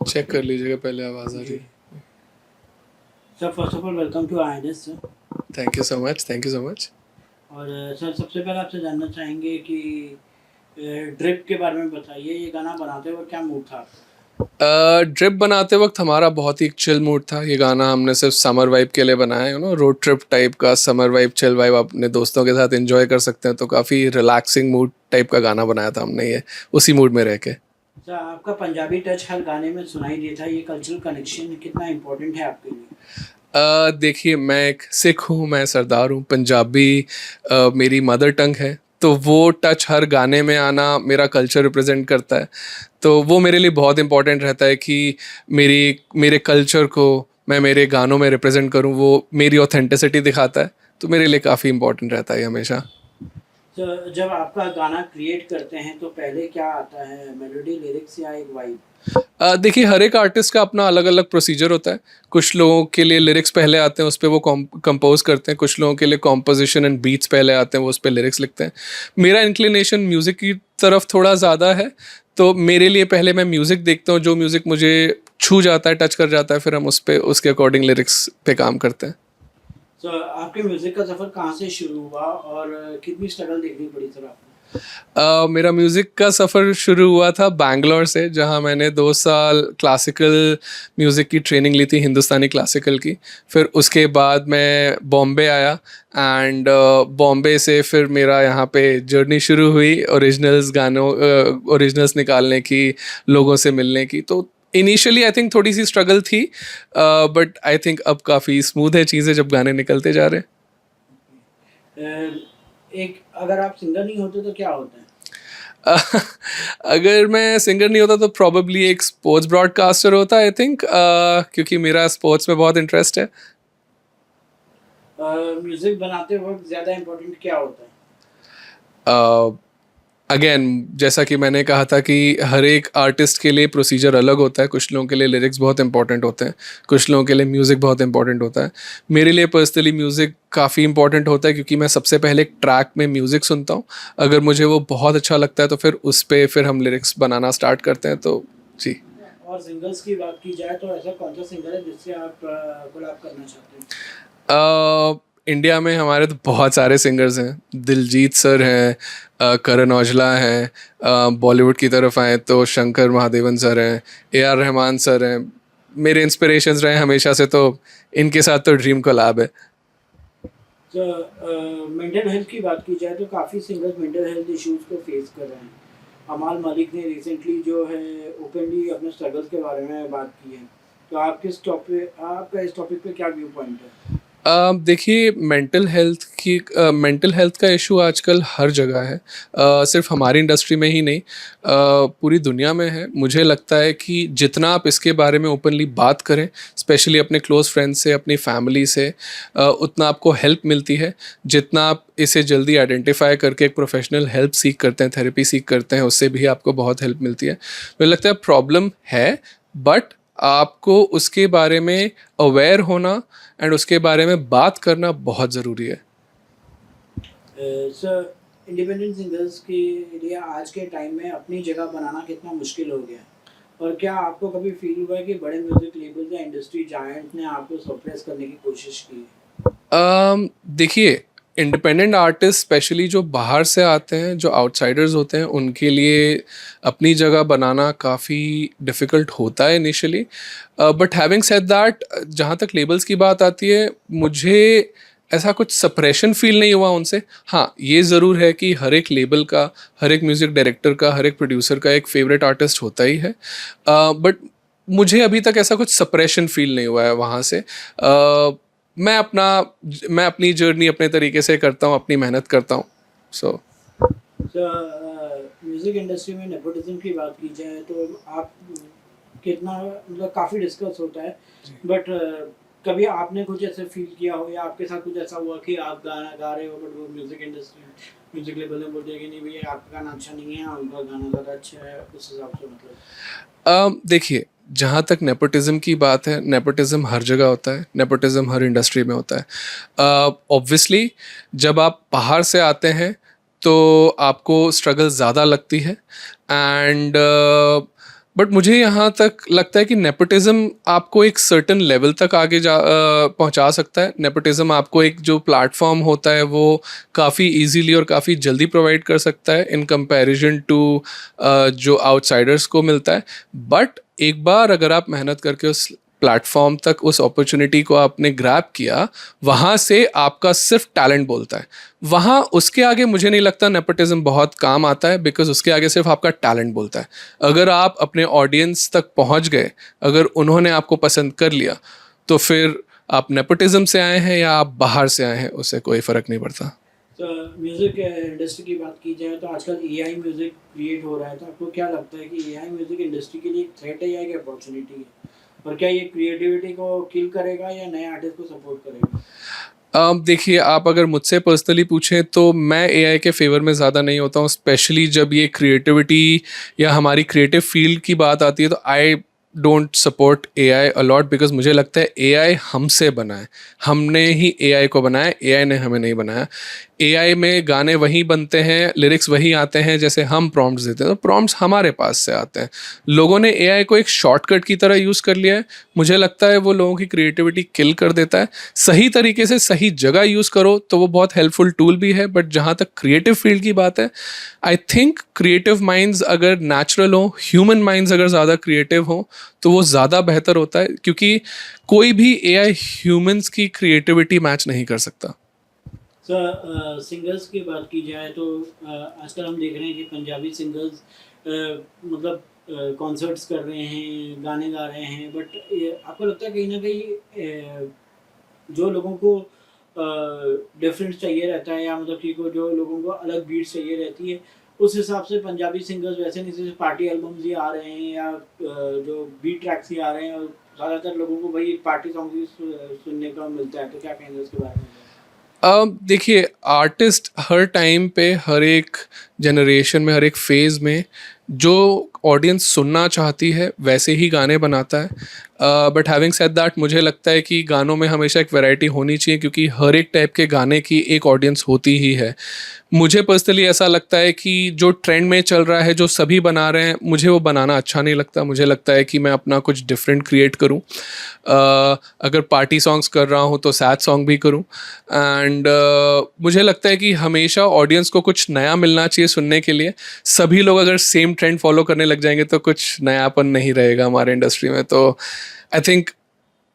Check कर लीजिएगा पहले आवाज़ आ रही जी है। Sir, first of all welcome to INS sir. Thank you so much, thank you so much. और सर, सबसे पहले आपसे जानना चाहेंगे कि ड्रिप के बारे में बताइए। ये गाना बनाते हुए क्या मूड था आपका? ड्रिप बनाते वक्त हमारा बहुत ही चिल मूड था। ये गाना हमने सिर्फ समर वाइब के लिए बनाया है, रोड ट्रिप टाइप का समर वाइब, चिल वाइब अपने दोस्तों के साथ एंजॉय कर सकते हैं, तो काफ़ी रिलैक्सिंग मूड टाइप का गाना बनाया था हमने ये, उसी मूड में रह के। सर, आपका पंजाबी टच हर गाने में सुनाई देता है। ये कल्चरल कनेक्शन कितना इम्पोर्टेंट है आपके लिए? देखिए, मैं एक सिख हूँ, मैं सरदार हूँ, पंजाबी मेरी मदर टंग है, तो वो टच हर गाने में आना मेरा कल्चर रिप्रेजेंट करता है। तो वो मेरे लिए बहुत इंपॉर्टेंट रहता है कि मेरे कल्चर को मैं मेरे गानों में रिप्रेजेंट करूँ, वो मेरी ऑथेंटिसिटी दिखाता है, तो मेरे लिए काफ़ी इंपॉर्टेंट रहता है ये हमेशा। सर, जब आपका गाना क्रिएट करते हैं तो पहले क्या आता है, मेलोडी, लिरिक्स या एक वाइब? देखिए, हर एक आर्टिस्ट का अपना अलग अलग प्रोसीजर होता है। कुछ लोगों के लिए लिरिक्स पहले आते हैं, उस पर वो कंपोज करते हैं। कुछ लोगों के लिए कॉम्पोजिशन एंड बीट्स पहले आते हैं, वो उस पर लिरिक्स लिखते हैं। मेरा इंक्लिनेशन म्यूज़िक की तरफ थोड़ा ज़्यादा है, तो मेरे लिए पहले मैं म्यूज़िक देखता हूँ, जो म्यूज़िक मुझे छू जाता है, टच कर जाता है, फिर हम उस पर उसके अकॉर्डिंग लिरिक्स पे काम करते हैं। सर, आपके म्यूजिक का सफर कहाँ से शुरू हुआ और कितनी स्ट्रगल देखनी पड़ी सर आपको? मेरा म्यूज़िक का सफ़र शुरू हुआ था बैंगलोर से, जहाँ मैंने 2 साल क्लासिकल म्यूज़िक की ट्रेनिंग ली थी, हिंदुस्तानी क्लासिकल की। फिर उसके बाद मैं बॉम्बे आया, एंड बॉम्बे से फिर मेरा यहाँ पे जर्नी शुरू हुई ओरिजिनल्स निकालने की, लोगों से मिलने की। तो इनिशियली आई थिंक थोड़ी सी स्ट्रगल थी, बट आई थिंक अब काफ़ी स्मूथ है चीज़ें जब गाने निकलते जा रहे हैं। एक, अगर आप सिंगर नहीं होते तो क्या होता है? अगर मैं सिंगर नहीं होता तो प्रॉब्ली एक स्पोर्ट्स ब्रॉडकास्टर होता, आई थिंक, क्योंकि मेरा स्पोर्ट्स में बहुत इंटरेस्ट है। म्यूजिक बनाते वक्त ज़्यादा इम्पोर्टेंट क्या होता है? अगेन, जैसा कि मैंने कहा था कि हर एक आर्टिस्ट के लिए प्रोसीजर अलग होता है। कुछ लोगों के लिए लिरिक्स बहुत इंपॉर्टेंट होते हैं, कुछ लोगों के लिए म्यूज़िक बहुत इंपॉर्टेंट होता है। मेरे लिए पर्सनली म्यूज़िक काफ़ी इंपॉर्टेंट होता है, क्योंकि मैं सबसे पहले एक ट्रैक में म्यूज़िक सुनता हूँ। अगर मुझे वो बहुत अच्छा लगता है तो फिर उस पर फिर हम लिरिक्स बनाना स्टार्ट करते हैं, तो जी। और सिंगल्स की बात की जाए तो ऐसा कौन सा सिंगर है जिससे आप कोलैब करना चाहते हैं? इंडिया में हमारे तो बहुत सारे सिंगर्स हैं। दिलजीत सर हैं, करण औजला हैं, बॉलीवुड की तरफ आए तो शंकर महादेवन सर हैं, AR रहमान सर हैं। मेरे इंस्पिरेशंस रहे हमेशा से, तो इनके साथ तो ड्रीम कोलैब है। तो मेंटल हेल्थ की बात की जाए तो काफ़ी सिंगर्स मेंटल हेल्थ इश्यूज को फेस कर रहे हैं। अमाल मलिक ने रिसेंटली जो है ओपनली अपने स्ट्रगल्स के बारे में बात की है। तो आपका इस टॉपिक पे क्या व्यू पॉइंट है? देखिए, मेंटल हेल्थ का इशू आजकल हर जगह है। सिर्फ हमारी इंडस्ट्री में ही नहीं, पूरी दुनिया में है। मुझे लगता है कि जितना आप इसके बारे में ओपनली बात करें, स्पेशली अपने क्लोज फ्रेंड्स से, अपनी फैमिली से, उतना आपको हेल्प मिलती है। जितना आप इसे जल्दी आइडेंटिफाई करके एक प्रोफेशनल हेल्प सीख करते हैं, थेरेपी सीख करते हैं, उससे भी आपको बहुत हेल्प मिलती है। मुझे लगता है प्रॉब्लम है, बट आपको उसके बारे में अवेयर होना एंड उसके बारे में बात करना बहुत ज़रूरी है। सर, इंडिपेंडेंट सिंगर्स के लिए आज के टाइम में अपनी जगह बनाना कितना मुश्किल हो गया है? और क्या आपको कभी फील हुआ है कि बड़े म्यूजिक लेबल्स या इंडस्ट्री जायंट ने आपको सरप्राइज करने की कोशिश की है? देखिए, इंडिपेंडेंट आर्टिस्ट स्पेशली जो बाहर से आते हैं, जो आउटसाइडर्स होते हैं, उनके लिए अपनी जगह बनाना काफ़ी डिफ़िकल्ट होता है initially. But having said that, जहाँ तक लेबल्स की बात आती है, मुझे ऐसा कुछ सप्रेशन फील नहीं हुआ उनसे। हाँ, ये ज़रूर है कि हर एक लेबल का, हर एक म्यूज़िक डायरेक्टर का, हर एक प्रोड्यूसर का एक फेवरेट आर्टिस्ट होता ही है। बट मुझे अभी तक ऐसा कुछ सप्रेशन फील नहीं हुआ है वहाँ से। मैं अपना मैं अपनी जर्नी अपने तरीके से करता हूँ, अपनी मेहनत करता हूँ। सो म्यूजिक इंडस्ट्री में नेपोटिज्म की बात की जाए तो आप कितना, मतलब काफ़ी डिस्कस होता है, बट कभी आपने कुछ ऐसे फील किया हो या आपके साथ कुछ ऐसा हुआ कि आप गाना गा रहे हो बट वो म्यूजिक इंडस्ट्री में म्यूजिक लेबल ने बोल दिया कि नहीं भैया आपका गाना अच्छा नहीं है, उनका गाना ज़्यादा अच्छा है, उस हिसाब से मतलब? देखिए, जहाँ तक नेपोटिज्म की बात है, नेपोटिज्म हर जगह होता है, नेपोटिज्म हर इंडस्ट्री में होता है। ऑब्वियसली जब आप बाहर से आते हैं तो आपको स्ट्रगल ज़्यादा लगती है, एंड बट मुझे यहाँ तक लगता है कि नेपोटिज्म आपको एक सर्टन लेवल तक आगे पहुँचा सकता है. नेपोटिज्म आपको एक जो प्लेटफॉर्म होता है वो काफ़ी इजीली और काफ़ी जल्दी प्रोवाइड कर सकता है इन कंपैरिजन टू जो आउटसाइडर्स को मिलता है. बट एक बार अगर आप मेहनत करके उस प्लेटफॉर्म तक उस अपॉर्चुनिटी को आपने ग्रैब किया, वहाँ से आपका सिर्फ टैलेंट बोलता है. वहाँ उसके आगे मुझे नहीं लगता नेपोटिज्म बहुत काम आता है, बिकॉज उसके आगे सिर्फ आपका टैलेंट बोलता है. अगर आप अपने ऑडियंस तक पहुँच गए, अगर उन्होंने आपको पसंद कर लिया, तो फिर आप नेपोटिज्म से आए हैं या आप बाहर से आए हैं उससे कोई फ़र्क नहीं पड़ता. तो म्यूज़िक इंडस्ट्री की बात की जाए तो आजकल एआई म्यूज़िक क्रिएट हो रहा है, तो आपको क्या लगता है कि एआई म्यूज़िक इंडस्ट्री के लिए एक थ्रेट है या एक अपॉर्चुनिटी है? और क्या ये क्रिएटिविटी को किल करेगा या नए आर्टिस्ट को सपोर्ट करेगा? देखिए, आप अगर मुझसे पर्सनली पूछें तो मैं एआई के फेवर में ज़्यादा नहीं होता हूँ, स्पेशली जब ये क्रिएटिविटी या हमारी क्रिएटिव फील्ड की बात आती है. तो I don't support AI a lot, because मुझे लगता है एआई हमसे बना है. हमने ही एआई को बनाया, एआई ने हमें नहीं बनाया. एआई में गाने वही बनते हैं, लिरिक्स वही आते हैं जैसे हम प्रॉम्प्ट्स देते हैं. तो प्रॉम्प्ट्स हमारे पास से आते हैं. लोगों ने एआई को एक शॉर्टकट की तरह यूज़ कर लिया है. मुझे लगता है वो लोगों की क्रिएटिविटी किल कर देता है. सही तरीके से सही जगह यूज़ करो तो वो बहुत हेल्पफुल टूल भी है. बट जहाँ तक क्रिएटिव फील्ड की बात है, आई थिंक क्रिएटिव माइंड्स अगर नेचुरल हो, ह्यूमन माइंड्स अगर ज़्यादा क्रिएटिव हो, तो वो ज़्यादा बेहतर होता है, क्योंकि कोई भी एआई ह्यूमंस की क्रिएटिविटी मैच नहीं कर सकता. सर सिंगर्स की बात की जाए तो आजकल हम देख रहे हैं कि पंजाबी सिंगर्स मतलब कॉन्सर्ट्स कर रहे हैं, गाने गा रहे हैं, बट आपको लगता है कहीं ना कहीं जो लोगों को डिफरेंस चाहिए रहता है, या मतलब कि जो लोगों को अलग बीट्स चाहिए रहती है, उस हिसाब से पंजाबी सिंगर्स वैसे नहीं, जैसे पार्टी एल्बम्स ही आ रहे हैं या जो बीट ट्रैक्स ही आ रहे हैं, और ज़्यादातर लोगों को वही पार्टी सॉन्ग ही सुनने का मिलता है. तो क्या कहेंगे उसके बारे में? देखिए, आर्टिस्ट हर टाइम पे, हर एक जनरेशन में, हर एक फेज़ में जो ऑडियंस सुनना चाहती है वैसे ही गाने बनाता है. बट हैविंग सेड दैट, मुझे लगता है कि गानों में हमेशा एक वैरायटी होनी चाहिए, क्योंकि हर एक टाइप के गाने की एक ऑडियंस होती ही है. मुझे पर्सनली ऐसा लगता है कि जो ट्रेंड में चल रहा है, जो सभी बना रहे हैं, मुझे वो बनाना अच्छा नहीं लगता. मुझे लगता है कि मैं अपना कुछ डिफरेंट क्रिएट करूं. अगर पार्टी सॉन्ग्स कर रहा हूं तो सैड सॉन्ग भी करूं. एंड मुझे लगता है कि हमेशा ऑडियंस को कुछ नया मिलना चाहिए सुनने के लिए. सभी लोग अगर सेम ट्रेंड फॉलो करने लग जाएंगे तो कुछ नयापन नहीं रहेगा हमारे इंडस्ट्री में. तो आई थिंक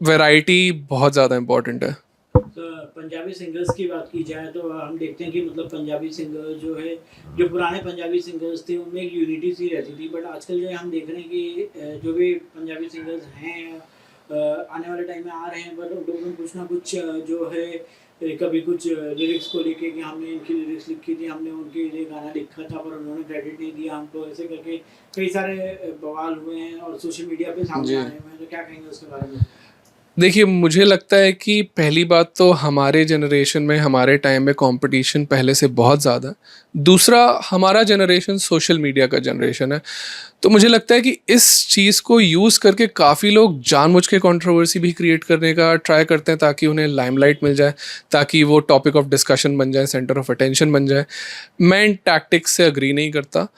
वैरायटी बहुत ज़्यादा इम्पोर्टेंट है. तो पंजाबी सिंगर्स की बात की जाए तो हम देखते हैं कि मतलब पंजाबी सिंगर जो है, जो पुराने पंजाबी सिंगर्स थे उनमें एक यूनिटी सी रहती थी. बट आजकल जो है हम देख रहे हैं कि जो भी पंजाबी सिंगर्स हैं आने वाले टाइम में आ रहे हैं, बट उन लोगों ने कुछ ना कुछ जो है कभी कुछ लिरिक्स को लेके कि हमने इनकी लिरिक्स लिखी थी, हमने उनके लिए गाना लिखा था, पर उन्होंने क्रेडिट नहीं दिया हमको, ऐसे करके कई सारे बवाल हुए हैं और सोशल मीडिया पे सामने आ रहे हैं. तो क्या कहेंगे उसके बारे में? देखिए, मुझे लगता है कि पहली बात तो हमारे जनरेशन में, हमारे टाइम में कंपटीशन पहले से बहुत ज़्यादा है. दूसरा, हमारा जनरेशन सोशल मीडिया का जनरेशन है. तो मुझे लगता है कि इस चीज़ को यूज़ करके काफ़ी लोग जानबूझ के कंट्रोवर्सी भी क्रिएट करने का ट्राई करते हैं, ताकि उन्हें लाइमलाइट मिल जाए, ताकि वो टॉपिक ऑफ डिस्कशन बन जाए, सेंटर ऑफ अटेंशन बन जाए. मैं इन टैक्टिक्स से अग्री नहीं करता.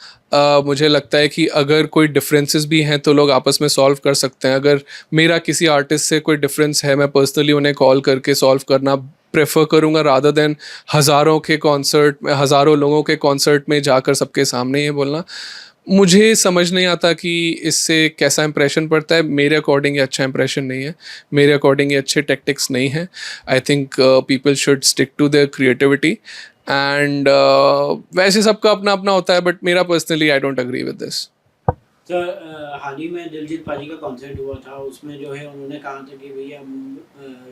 मुझे लगता है कि अगर कोई डिफरेंसेस भी हैं तो लोग आपस में सॉल्व कर सकते हैं. अगर मेरा किसी आर्टिस्ट से कोई डिफरेंस है, मैं पर्सनली उन्हें कॉल करके सॉल्व करना प्रेफर करूँगा, रादर देन हज़ारों के कॉन्सर्ट में, हज़ारों लोगों के कॉन्सर्ट में जाकर सबके सामने ये बोलना. मुझे समझ नहीं आता कि इससे कैसा इंप्रेशन पड़ता है. मेरे अकॉर्डिंग ये अच्छा इंप्रेशन नहीं है. मेरे अकॉर्डिंग ये अच्छे टैक्टिक्स नहीं है. I think people should stick to their creativity. And वैसे सबका अपना अपना होता है, बट मेरा personally I don't agree with this. Sir हाल ही में दिलजीत पाजी का कॉन्सर्ट हुआ था, उसमें जो है उन्होंने कहा था कि भैया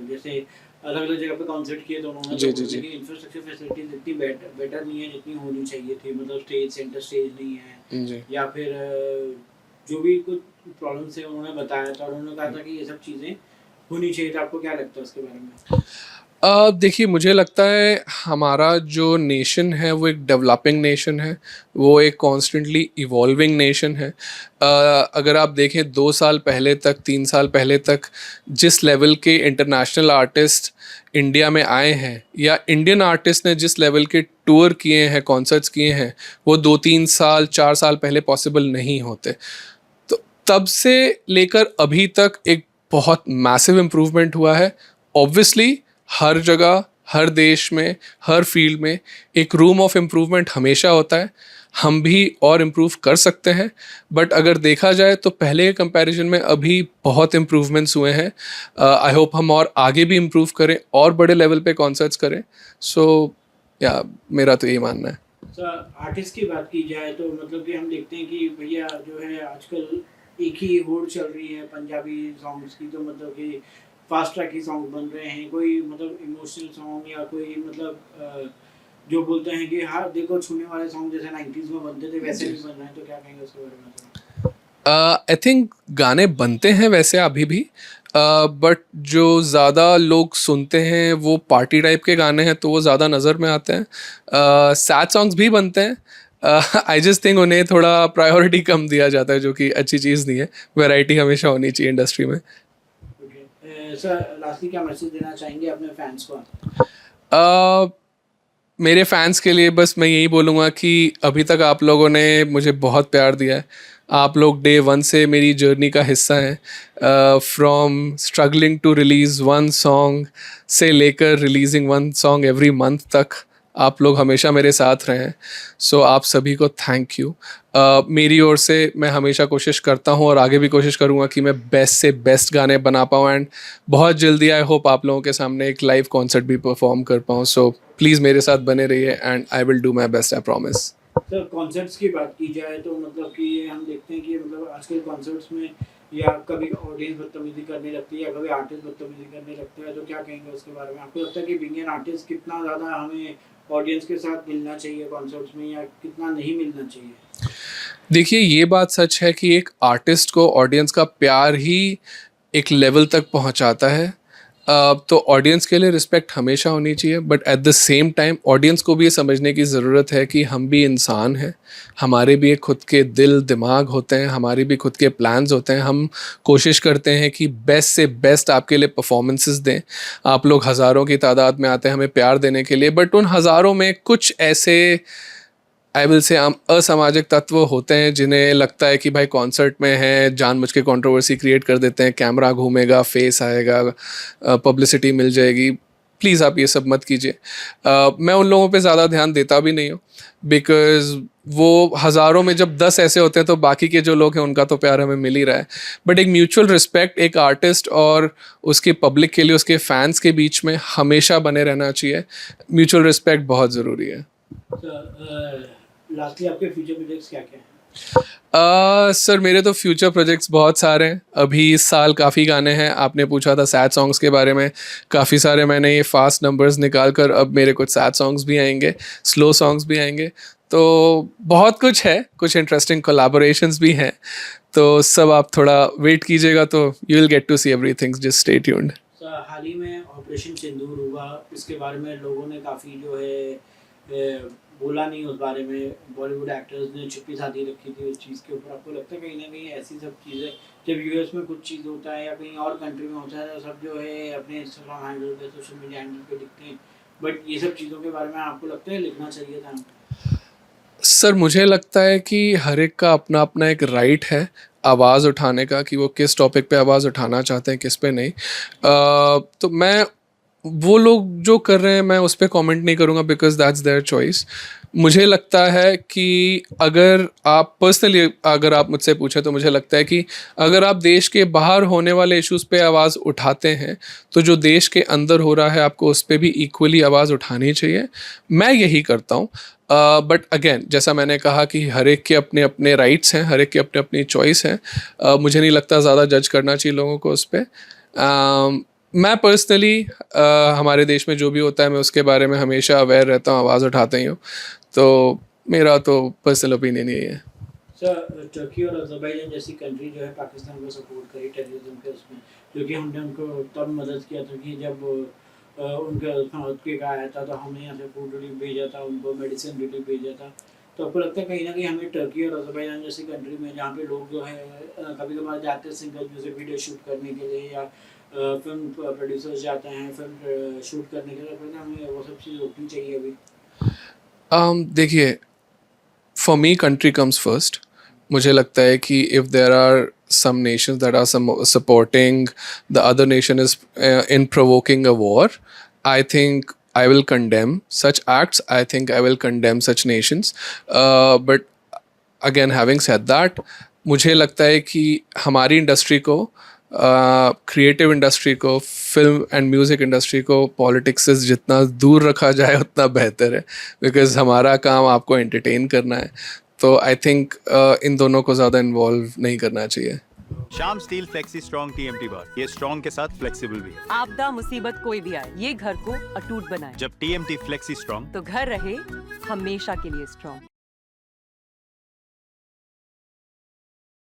जैसे अलग अलग जगह पे कॉन्सर्ट किए तो उन्होंने इंफ्रास्ट्रक्चर फैसिलिटीज इतनी बेटर नहीं है जितनी होनी चाहिए थी. मतलब स्टेज, सेंटर स्टेज नहीं है, या फिर जो भी कुछ प्रॉब्लम्स है उन्होंने बताया था, और उन्होंने कहा था कि ये सब चीज़ें होनी चाहिए. तो आपको क्या लगता है उसके बारे में? देखिए, मुझे लगता है हमारा जो नेशन है वो एक डेवलपिंग नेशन है, वो एक कॉन्स्टेंटली इवॉल्विंग नेशन है. अगर आप देखें 2 साल पहले तक, 3 साल पहले तक जिस लेवल के इंटरनेशनल आर्टिस्ट इंडिया में आए हैं, या इंडियन आर्टिस्ट ने जिस लेवल के टूर किए हैं, कॉन्सर्ट्स किए हैं, वो 2-3 साल, 4 साल पहले पॉसिबल नहीं होते. तो तब से लेकर अभी तक एक बहुत मैसिव इम्प्रूवमेंट हुआ है. ऑब्वियसली हर जगह, हर देश में, हर फील्ड में एक रूम ऑफ इम्प्रूवमेंट हमेशा होता है. हम भी और इम्प्रूव कर सकते हैं, बट अगर देखा जाए तो पहले के कंपैरिजन में अभी बहुत इम्प्रूवमेंट्स हुए हैं. आई होप हम और आगे भी इम्प्रूव करें और बड़े लेवल पे कॉन्सर्ट्स करें. सो या मेरा तो यही मानना है. सर आर्टिस्ट की बात की जाए तो मतलब कि हम देखते हैं कि भैया जो है आजकल एक ही होड़ चल रही है पंजाबी सॉन्ग्स की, तो मतलब कि फास्ट ट्रैक ही सॉन्ग बन रहे हैं, कोई मतलब इमोशनल सॉन्ग या कोई मतलब जो बोलते हैं कि हाँ देखो छूने वाले सॉन्ग जैसे 90s में बनते थे वैसे नहीं बन रहे हैं, तो क्या कहेंगे उसके बारे में? आई थिंक गाने बनते हैं वैसे अभी भी, बट जो ज़्यादा लोग सुनते हैं वो पार्टी टाइप के गाने हैं, तो वो ज़्यादा नज़र में आते हैं. सैड सॉन्ग्स भी बनते हैं. आई जस्ट थिंक उन्हें थोड़ा प्रायोरिटी कम दिया जाता है, जो कि अच्छी चीज़ नहीं है. वैरायटी हमेशा होनी चाहिए इंडस्ट्री में. ओके सर, लास्टली क्या मैसेज देना चाहेंगे अपने फैंस को? मेरे फैंस के लिए बस मैं यही बोलूँगा कि अभी तक आप लोगों ने मुझे बहुत प्यार दिया है. आप लोग डे वन से मेरी जर्नी का हिस्सा हैं. From struggling to release one song से लेकर releasing one song every month तक आप लोग हमेशा मेरे साथ रहे हैं. सो आप सभी को थैंक यू. मेरी ओर से मैं हमेशा कोशिश करता हूँ और आगे भी कोशिश करूँगा कि मैं बेस्ट से बेस्ट गाने बना पाऊँ. एंड बहुत जल्दी आई होप आप लोगों के सामने एक लाइव कॉन्सर्ट भी परफॉर्म कर पाऊँ. सो प्लीज़ मेरे साथ बने रहिए and I will do my best, I promise. Sir concerts की बात की जाए तो मतलब कि हम देखते हैं कि मतलब आजकल कॉन्सर्ट्स में या कभी ऑडियंस बदतमीजी करने लगती है या कभी आर्टिस्ट बदतमीजी करने लगता है, तो क्या कहेंगे उसके बारे में? आपको लगता है कि बीइंग एन आर्टिस्ट कितना ज़्यादा हमें ऑडियंस के साथ मिलना चाहिए कॉन्सर्ट्स में या कितना नहीं मिलना चाहिए? देखिए ये बात सच है कि एक आर्टिस्ट को ऑडियंस का प्यार ही एक लेवल तक पहुंचाता है. तो ऑडियंस के लिए रिस्पेक्ट हमेशा होनी चाहिए, but at the same time audience को भी ये समझने की ज़रूरत है कि हम भी इंसान हैं. हमारे भी एक खुद के दिल दिमाग होते हैं, हमारे भी खुद के प्लान्स होते हैं. हम कोशिश करते हैं कि बेस्ट से बेस्ट आपके लिए परफॉर्मेंसेस दें. आप लोग हज़ारों की तादाद में आते हैं हमें प्यार देने के लिए, बट उन हज़ारों में कुछ ऐसे आई विल से असामाजिक तत्व होते हैं जिन्हें लगता है कि भाई कॉन्सर्ट में है, जानबूझ के कंट्रोवर्सी क्रिएट कर देते हैं. कैमरा घूमेगा, फेस आएगा, पब्लिसिटी मिल जाएगी. प्लीज़ आप ये सब मत कीजिए. मैं उन लोगों पे ज़्यादा ध्यान देता भी नहीं हूँ, बिकॉज़ वो हज़ारों में जब 10 ऐसे होते हैं तो बाकी के जो लोग हैं उनका तो प्यार हमें मिल ही रहा है. बट एक म्यूचुअल रिस्पेक्ट एक आर्टिस्ट और उसके पब्लिक के लिए, उसके फैंस के बीच में हमेशा बने रहना चाहिए. म्यूचुअल रिस्पेक्ट बहुत ज़रूरी है. लास्टली आपके फ्यूचर प्रोजेक्ट्स क्या-क्या हैं? सर मेरे तो फ्यूचर प्रोजेक्ट्स बहुत सारे हैं. अभी इस साल काफ़ी गाने हैं. आपने पूछा था सैड सॉन्ग्स के बारे में, काफ़ी सारे मैंने ये फास्ट नंबर्स निकाल कर अब मेरे कुछ सैड सॉन्ग्स भी आएंगे, स्लो सॉन्ग्स भी आएंगे. तो बहुत कुछ है, कुछ इंटरेस्टिंग कोलैबोरेशंस भी हैं. तो सब आप थोड़ा वेट कीजिएगा तो you will get to see everything. Just stay tuned. हाल ही में ऑपरेशन सिंदूर हुआ, इसके बारे में लोगों ने काफ़ी जो है बोला नहीं उस बारे में. बॉलीवुड एक्टर्स ने चुप्पी साधी रखी थी उस चीज़ के ऊपर. आपको लगता है कहीं ना कहीं ऐसी सब चीज़ें जब यूएस में कुछ चीज़ होता है या कहीं और कंट्री में होता है तो सब जो है अपने इंस्टाग्राम हैंडल पे, सोशल मीडिया हैंडल पे लिखते हैं, बट ये सब चीज़ों के बारे में आपको लगता है लिखना चाहिए था? सर मुझे लगता है कि हर एक का अपना अपना एक राइट है आवाज़ उठाने का, कि वो किस टॉपिक पे आवाज़ उठाना चाहते हैं, किस पे नहीं. तो मैं वो लोग जो कर रहे हैं मैं उस पर कमेंट नहीं करूँगा, बिकॉज दैट्स देयर चॉइस. मुझे लगता है कि अगर आप पर्सनली अगर आप मुझसे पूछें तो मुझे लगता है कि अगर आप देश के बाहर होने वाले इश्यूज़ पे आवाज़ उठाते हैं तो जो देश के अंदर हो रहा है आपको उस पर भी इक्वली आवाज़ उठानी चाहिए. मैं यही करता हूँ. बट अगेन जैसा मैंने कहा कि हर एक के अपने अपने राइट्स हैं, हर एक की अपने अपनी चॉइस है. मुझे नहीं लगता ज़्यादा जज करना चाहिए लोगों को उस पर. मैं पर्सनली हमारे देश में जो भी होता है मैं उसके बारे में हमेशा अवेयर रहता हूँ, आवाज़ उठाते ही हूँ. तो मेरा तो पर्सनल ओपिनियन यही है. सर तुर्की और अज़रबैजान जैसी कंट्री जो है पाकिस्तान को सपोर्ट करी टेररिज्म के उसमें, जो कि हमने उनको तब मदद किया था कि जब उनका अर्थक्वेक आया था तो हमने यहाँ से फूड रिलीफ भेजा था, उनको मेडिसिन रिलीफ भेजा था. तो आपको लगता है कहीं ना कहीं हमें तुर्की और अज़रबैजान जैसी कंट्री में जहाँ पे लोग जो है कभी कभार जाते हैं सिंगल म्यूजिक वीडियो शूट करने के लिए या फिल्म प्रोड्यूसर्स जाते हैं फिल्म शूट करने के लिए, फिर हमें वो सब चीज़ रोकनी चाहिए अभी? देखिए, for me country comes first. मुझे लगता है कि if there are some nations that are supporting the other nation is in provoking a war, I think I will condemn such acts. I think I will condemn such nations. But again, having said that, मुझे लगता है कि हमारी industry को, creative industry को, film and music industry को politics से जितना दूर रखा जाए उतना बेहतर है, बिकॉज हमारा काम आपको एंटरटेन करना है. तो आई थिंक इन दोनों को ज़्यादा इन्वॉल्व नहीं करना चाहिए. Shyam steel flexi strong TMT बार, ये स्ट्रॉन्ग के साथ फ्लेक्सिबल भी है. आपदा मुसीबत कोई भी आए, ये घर को अटूट बनाए. जब टीएमटी फ्लेक्सी स्ट्रॉन्ग, तो घर रहे हमेशा के लिए स्ट्रॉन्ग.